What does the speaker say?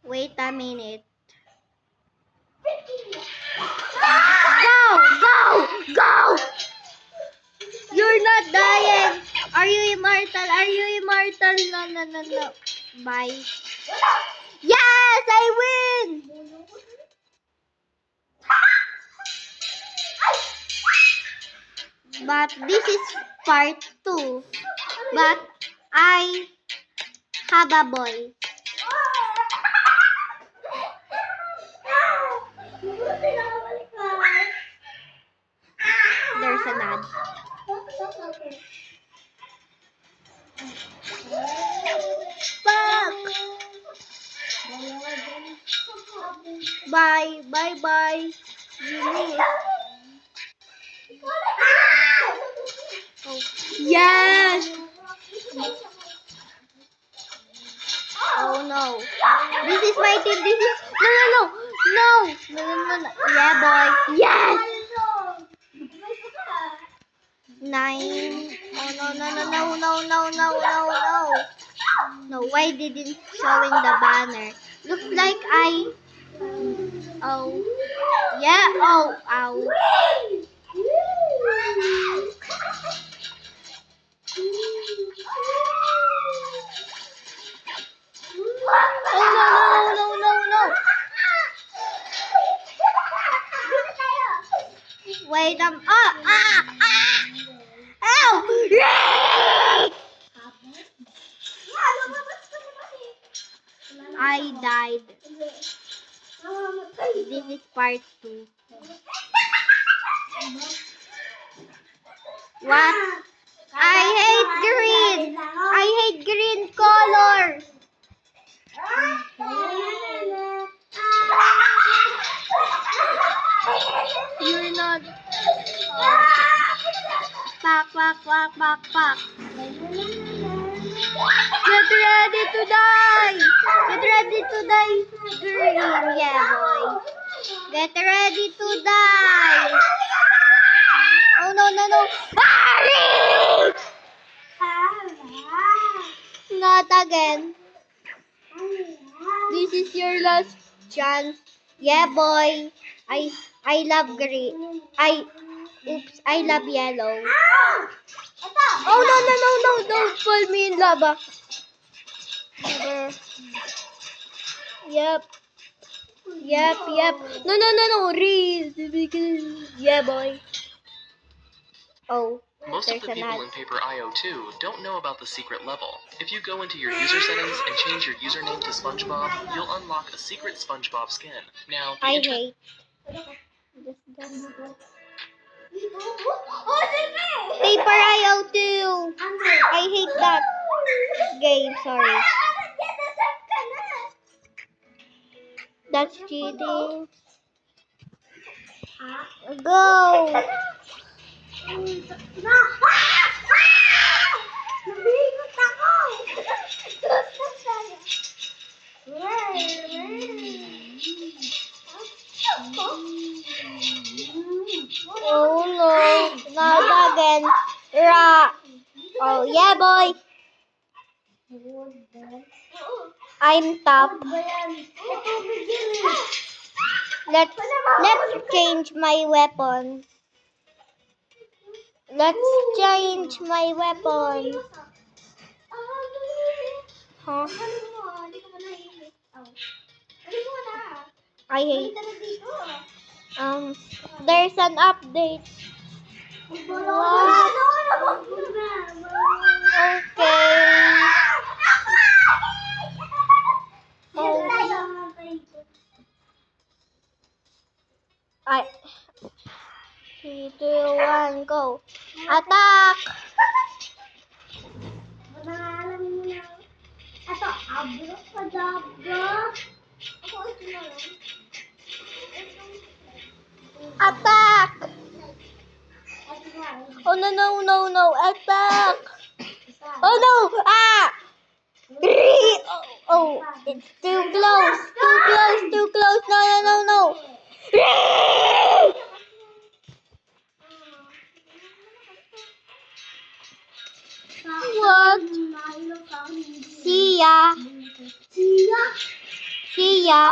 Wait a minute. Go! Go! Go! You're not dying! Are you immortal? Are you immortal? No, no, no, no. Bye. Yes! I win! But this is part 2. But I have a boy. There's an ad. Fuck! Bye, bye, bye. You miss. Oh. Yes! Oh no. This is my team. This is no. Yeah, boy. Yes! 9. Oh no. No, why didn't showing the banner? Looks like I. Oh. Yeah. Oh. Ow. Oh no. Wait, Ow! I died. This is part 2. What? I hate green. I hate green color. You're not. Pak. Get ready to die. Get ready to die. Green, yeah, boy. Get ready to die. Oh no. Not again. This is your last chance. Yeah, boy. I love green. I love yellow. Oh no. Don't pull me in lava. Never. Yep. No. Reese. Yeah, boy. Oh. Most of the people in Paper IO2 don't know about the secret level. If you go into your user settings and change your username to SpongeBob, you'll unlock a secret SpongeBob skin. Now, I hate. Paper IO2. I hate that game. Sorry. That's cheating. Go. Oh no, not again. Oh yeah, boy. I'm top. Let's change my weapon. Huh? I hate. There's an update. What? Okay. Oh. 3, 2, 1, go. Attack! Attack! Oh no, attack! Oh no! Ah! Oh, it's too close! No! What? See ya! Kuya.